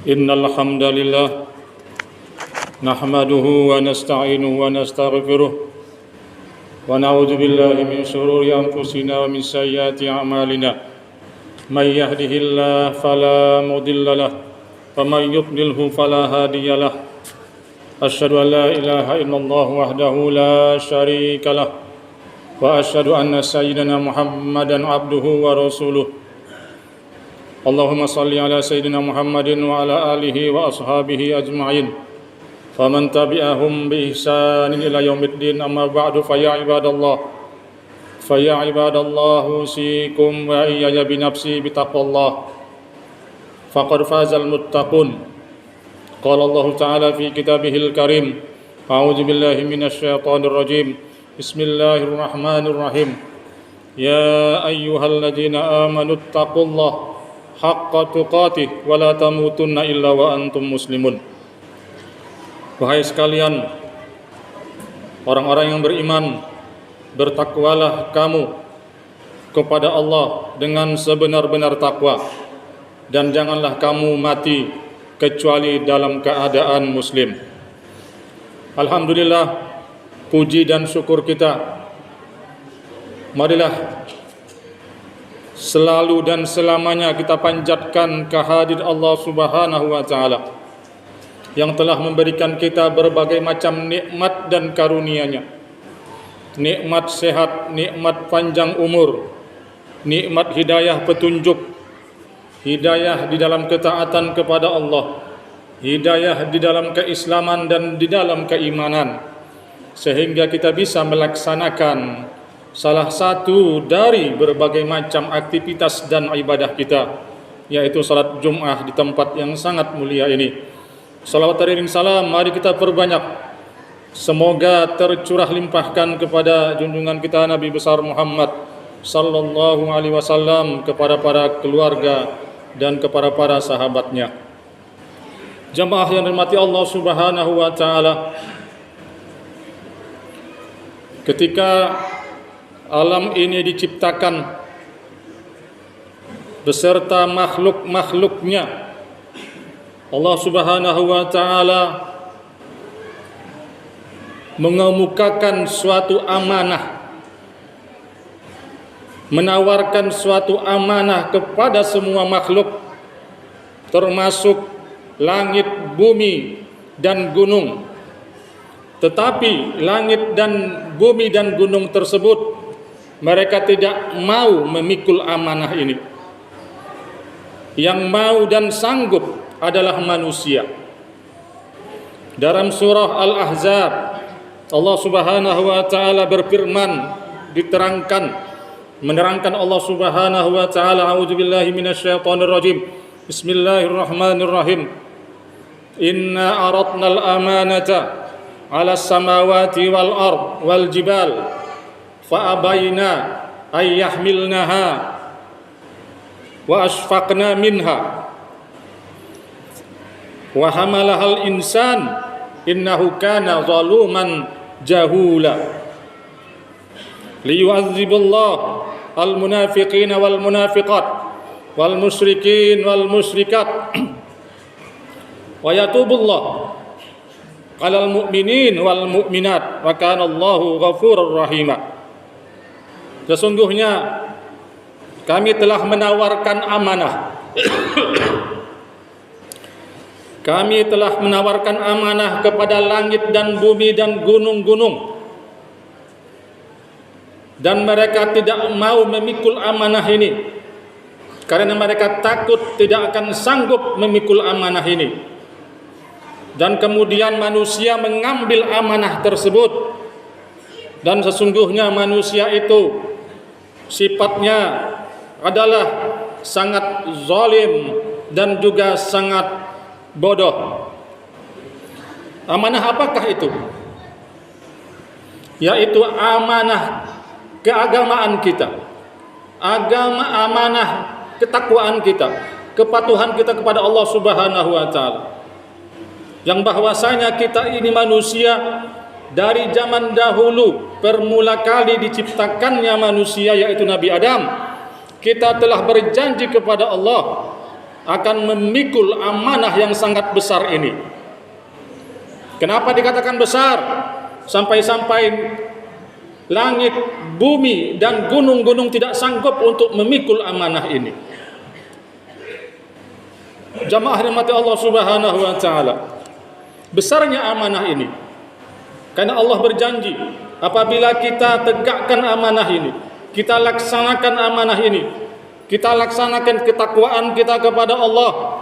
إن الحمد لله نحمده ونستعينه ونستغفره ونعوذ بالله من شرور أنفسنا ومن سيئات أعمالنا من يهده الله فلا مضل له ومن يضلله فلا هادي له أشهد أن لا إله إلا الله وحده لا شريك له وأشهد أن سيدنا محمدا عبده ورسوله اللهم صل على سيدنا محمد وعلى آله وأصحابه أجمعين فمن تبعهم بإحسان إلى يوم الدين أما بعد فيا عباد الله أوصيكم وإياي بنفسي بتقوى الله فقد فاز المتقون قال الله تعالى في كتابه الكريم أعوذ بالله من الشيطان الرجيم بسم الله الرحمن الرحيم يا أيها الذين آمنوا اتقوا الله haqqa tuqatih wa la tamutunna illa wa antum muslimun. Wahai sekalian orang-orang yang beriman, bertakwalah kamu kepada Allah dengan sebenar-benar takwa, dan janganlah kamu mati kecuali dalam keadaan muslim. Alhamdulillah, puji dan syukur kita marilah selalu dan selamanya kita panjatkan kehadirat Allah Subhanahu wa taala yang telah memberikan kita berbagai macam nikmat dan karunia-Nya. Nikmat sehat, nikmat panjang umur, nikmat hidayah petunjuk, hidayah di dalam ketaatan kepada Allah, hidayah di dalam keislaman dan di dalam keimanan, sehingga kita bisa melaksanakan salah satu dari berbagai macam aktivitas dan ibadah kita, yaitu salat Jum'ah di tempat yang sangat mulia ini. Salawat dan salam mari kita perbanyak, semoga tercurah limpahkan kepada junjungan kita Nabi besar Muhammad sallallahu alaihi wasallam, kepada para keluarga dan kepada para sahabatnya. Jamaah yang dirahmati Allah Subhanahu wa taala, ketika alam ini diciptakan beserta makhluk-makhluknya, Allah Subhanahu wa taala mengemukakan suatu amanah, menawarkan suatu amanah kepada semua makhluk, termasuk langit, bumi, dan gunung. Tetapi langit dan bumi dan gunung tersebut mereka tidak mau memikul amanah ini. Yang mau dan sanggup adalah manusia. Dalam surah Al-Ahzab, Allah Subhanahu wa taala berfirman, menerangkan Allah Subhanahu wa taala, a'udzubillahi minasyaitonir rajim. Bismillahirrahmanirrahim. Inna aradnal amanata 'alas samawati wal ard wal jibal fa'abayna ay yahmilnaha wa ashfaqna minha wa hamalahal insan innahu kana zaluman jahula liyu'adzibullah al munafiqina wal munafiqat wal musyrikin wal musyrikat wa yatubullah alal mu'minin wal mu'minat wa kana Allahu ghafurur rahima. Sesungguhnya kami telah menawarkan amanah. Kami telah menawarkan amanah kepada langit dan bumi dan gunung-gunung, dan mereka tidak mau memikul amanah ini karena mereka takut tidak akan sanggup memikul amanah ini. Dan kemudian manusia mengambil amanah tersebut, dan sesungguhnya manusia itu sifatnya adalah sangat zalim dan juga sangat bodoh. Amanah apakah itu? Yaitu amanah keagamaan kita, amanah ketakwaan kita, kepatuhan kita kepada Allah Subhanahu wa taala. Yang bahwasanya kita ini manusia dari zaman dahulu, permula kali diciptakannya manusia yaitu Nabi Adam, kita telah berjanji kepada Allah akan memikul amanah yang sangat besar ini. Kenapa dikatakan besar? Sampai-sampai langit, bumi, dan gunung-gunung tidak sanggup untuk memikul amanah ini. Jamaah rahmati Allah Subhanahu wa taala. Besarnya amanah ini. Karena Allah berjanji, apabila kita tegakkan amanah ini, kita laksanakan amanah ini, kita laksanakan ketakwaan kita kepada Allah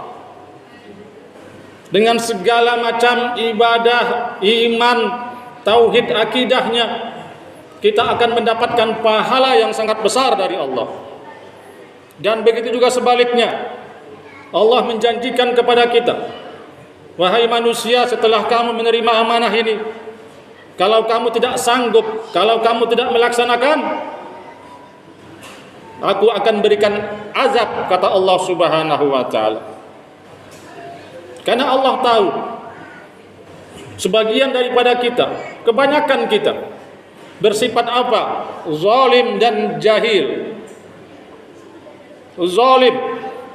dengan segala macam ibadah, iman, tauhid, akidahnya, kita akan mendapatkan pahala yang sangat besar dari Allah. Dan begitu juga sebaliknya, Allah menjanjikan kepada kita, wahai manusia, setelah kamu menerima amanah ini, kalau kamu tidak sanggup, kalau kamu tidak melaksanakan, aku akan berikan azab, kata Allah Subhanahu wa taala. Karena Allah tahu sebagian daripada kita, kebanyakan kita bersifat apa? Zalim dan jahil. Zalim,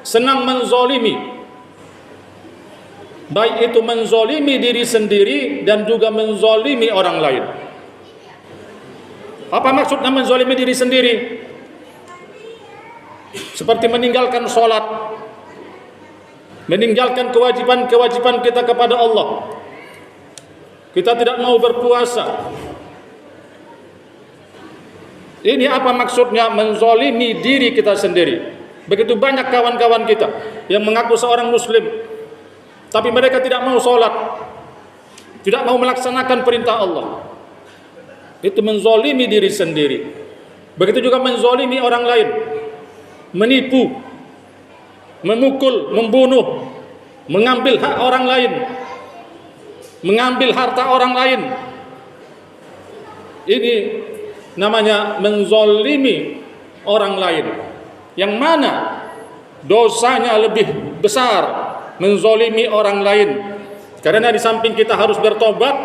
senang menzalimi, baik itu menzalimi diri sendiri dan juga menzalimi orang lain. Apa maksudnya menzalimi diri sendiri? Seperti meninggalkan sholat, meninggalkan kewajiban-kewajiban kita kepada Allah. Kita tidak mau berpuasa. Ini apa maksudnya menzalimi diri kita sendiri? Begitu banyak kawan-kawan kita yang mengaku seorang muslim, tapi mereka tidak mau sholat, tidak mau melaksanakan perintah Allah. Itu menzalimi diri sendiri. Begitu juga menzalimi orang lain, menipu, memukul, membunuh, mengambil hak orang lain, mengambil harta orang lain. Ini namanya menzalimi orang lain, yang mana dosanya lebih besar menzalimi orang lain. Karena di samping kita harus bertobat,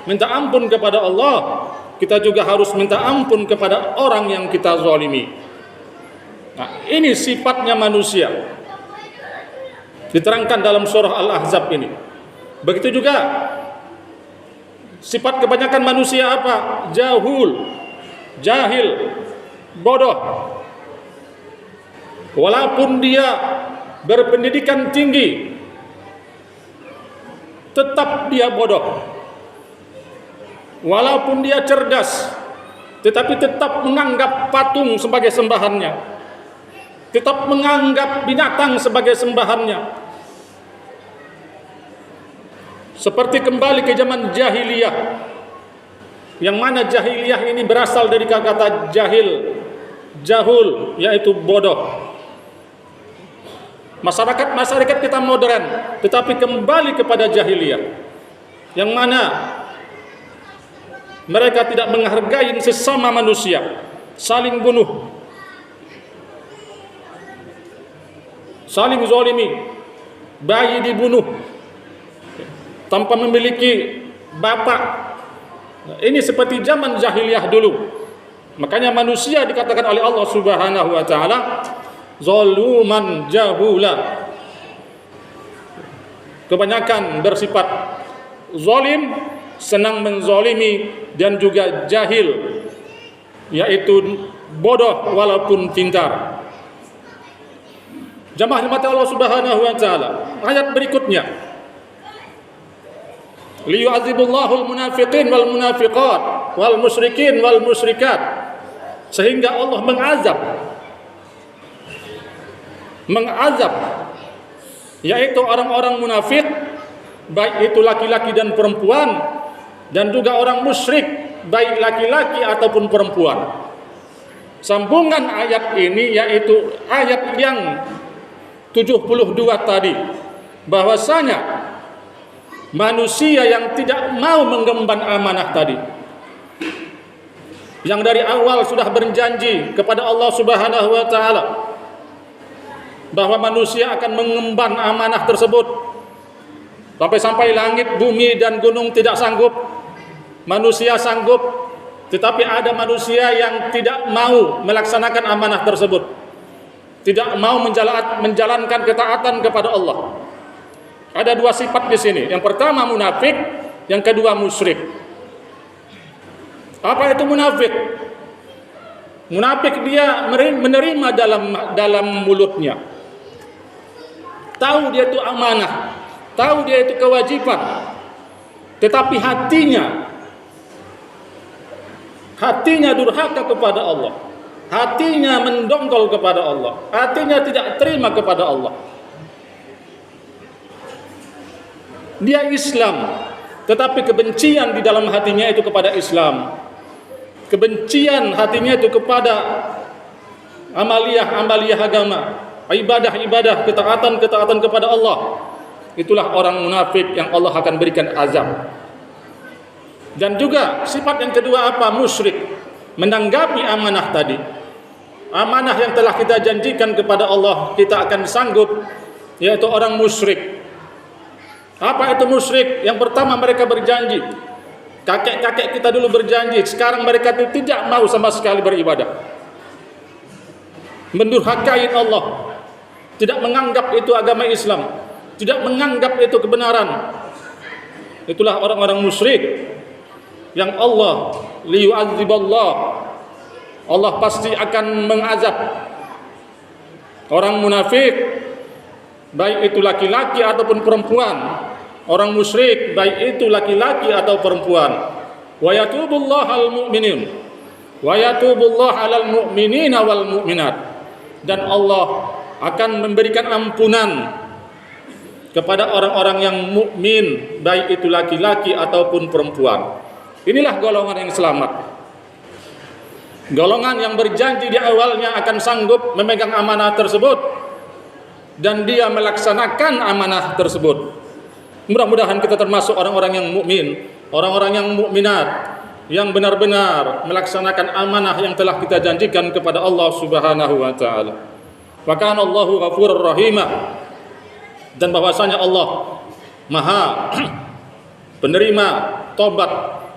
minta ampun kepada Allah, kita juga harus minta ampun kepada orang yang kita zalimi. Nah, ini sifatnya manusia, diterangkan dalam surah Al-Ahzab ini. Begitu juga sifat kebanyakan manusia apa? Jahil, bodoh. Walaupun dia berpendidikan tinggi, tetap dia bodoh. Walaupun dia cerdas, tetapi tetap menganggap patung sebagai sembahannya, tetap menganggap binatang sebagai sembahannya. Seperti kembali ke zaman jahiliyah, yang mana jahiliyah ini berasal dari kata jahul, yaitu bodoh. Masyarakat kita modern, tetapi kembali kepada jahiliyah, yang mana mereka tidak menghargai sesama manusia, saling bunuh, saling zalimi, bayi dibunuh tanpa memiliki bapak. Ini seperti zaman jahiliyah dulu. Makanya manusia dikatakan oleh Allah Subhanahu wa taala zaluman jahula. Kebanyakan bersifat zalim, senang menzalimi, dan juga jahil, yaitu bodoh walaupun pintar. Jamaah rahmat Allah Subhanahu wa taala. Ayat berikutnya, liyu'adzibullahu al-munafiqin wal munafiqat wal musyrikin wal musyrikat, sehingga Allah mengazab yaitu orang-orang munafik, baik itu laki-laki dan perempuan, dan juga orang musyrik, baik laki-laki ataupun perempuan. Sambungan ayat ini yaitu ayat yang 72 tadi, bahwasanya manusia yang tidak mau menggemban amanah tadi, yang dari awal sudah berjanji kepada Allah Subhanahu wa taala bahwa manusia akan mengemban amanah tersebut, sampai langit, bumi, dan gunung tidak sanggup, manusia sanggup, tetapi ada manusia yang tidak mau melaksanakan amanah tersebut. tidak mau menjalankan ketaatan kepada Allah. Ada dua sifat di sini. Yang pertama munafik, yang kedua musyrik. Apa itu munafik? Munafik dia menerima dalam mulutnya. Tahu dia itu amanah, tahu dia itu kewajiban. Tetapi hatinya durhaka kepada Allah. Hatinya mendongkol kepada Allah. Hatinya tidak terima kepada Allah. Dia Islam, tetapi kebencian di dalam hatinya itu kepada Islam. Kebencian hatinya itu kepada amaliyah agama, ibadah, ketaatan kepada Allah. Itulah orang munafik yang Allah akan berikan azab. Dan juga sifat yang kedua apa? Musyrik. Menanggapi amanah tadi. Amanah yang telah kita janjikan kepada Allah, kita akan sanggup, yaitu orang musyrik. Apa itu musyrik? Yang pertama mereka berjanji. Kakek-kakek kita dulu berjanji, sekarang mereka tidak mau sama sekali beribadah. Mendurhakai Allah. Tidak menganggap itu agama Islam, tidak menganggap itu kebenaran. Itulah orang-orang musyrik yang Allah liyu'adziballah, Allah pasti akan mengazab. Orang munafik, baik itu laki-laki ataupun perempuan. Orang musyrik, baik itu laki-laki atau perempuan. Wa yatubullah al-mu'minin, wa yatubullah alal mu'minina wal mu'minat. Dan Allah akan memberikan ampunan kepada orang-orang yang mukmin, baik itu laki-laki ataupun perempuan. Inilah golongan yang selamat. Golongan yang berjanji di awalnya akan sanggup memegang amanah tersebut dan dia melaksanakan amanah tersebut. Mudah-mudahan kita termasuk orang-orang yang mukmin, orang-orang yang mukminat, yang benar-benar melaksanakan amanah yang telah kita janjikan kepada Allah Subhanahu wa taala. Wa kana Allahu ghafurur rahimah. Dan bahwasanya Allah Maha penerima tobat,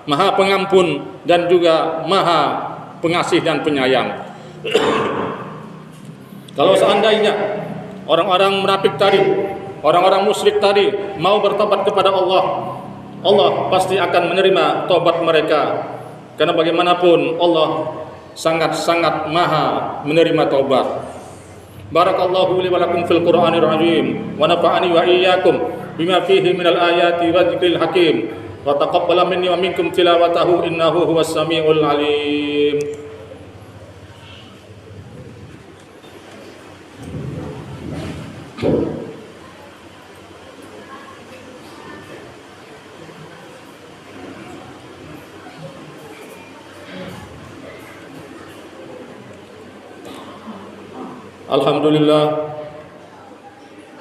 Maha pengampun dan juga Maha pengasih dan penyayang. Kalau seandainya orang-orang munafik tadi, orang-orang musyrik tadi mau bertobat kepada Allah, Allah pasti akan menerima tobat mereka. Karena bagaimanapun Allah sangat-sangat Maha menerima tobat. Barakallahu li wa lakum fil Qur'anir azim wa nafa'ani wa iyyakum bima fihi minal ayati wa dzikril hakim. Wa taqabbala minni wa minkum tilawatahu innahu huwas samiul alim.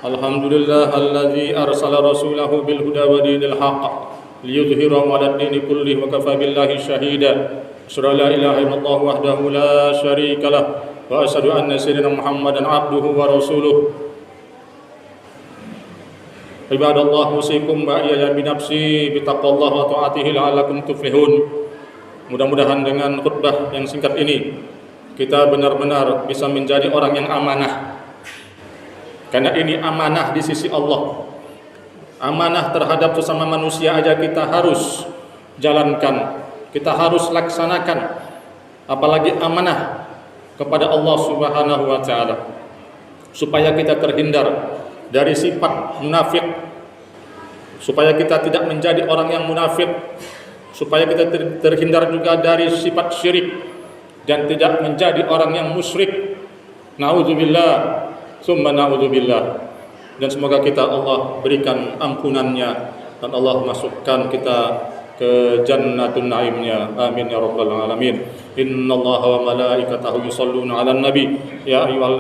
Alhamdulillah alladzi arsala rasulahu bil huda wa dinil haqq liyudhhirahu 'alad dini kullihi wa kafa billahi shahida. Asyhadu la ilaha illallah wahdahu la syarika lah wa asyhadu anna sayyidina Muhammadan 'abduhu wa rasuluh. Ibadallah usikum wa iyaya bi nafsi bi taqwallah wa ta'atihi la'allakum tuflihun. Mudah-mudahan dengan khutbah yang singkat ini kita benar-benar bisa menjadi orang yang amanah. Karena ini amanah di sisi Allah. Amanah terhadap sesama manusia aja kita harus jalankan, kita harus laksanakan. Apalagi amanah kepada Allah Subhanahu wa taala. Supaya kita terhindar dari sifat munafik, supaya kita tidak menjadi orang yang munafik, supaya kita terhindar juga dari sifat syirik dan tidak menjadi orang yang musyrik. Na'udzubillah, summa na'udzubillah. Dan semoga kita Allah berikan ampunannya dan Allah masukkan kita ke jannatun na'imnya. Amin ya rabbal alamin. Innallaha wa malaikatahu yusholluna 'alan nabi ya ayyuhal